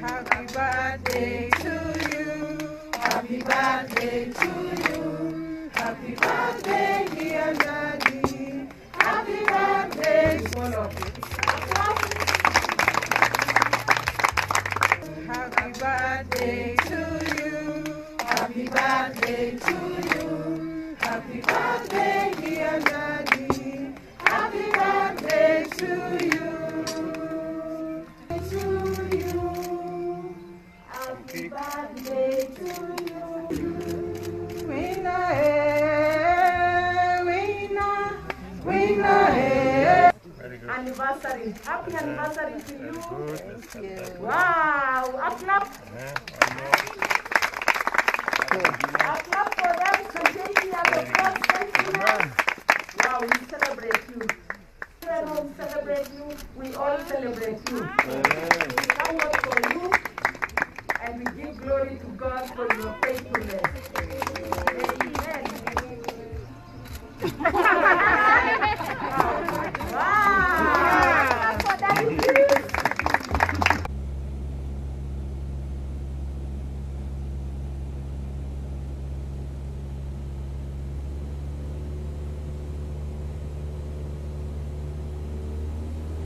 Happy birthday to you. Happy birthday to you. Happy birthday, dear Daddy. Happy birthday, all of you. Happy birthday to you. Happy birthday to you. Happy birthday, dear Daddy. Happy birthday to you. Happy birthday to you. Winner, winner, winner. Anniversary. Happy anniversary to you. Thank you. Wow. Clap. Clap for them. Continue the first. Wow, we celebrate you. We celebrate you. We all celebrate you. We come work for you. And we give glory to God for your faithfulness. Amen.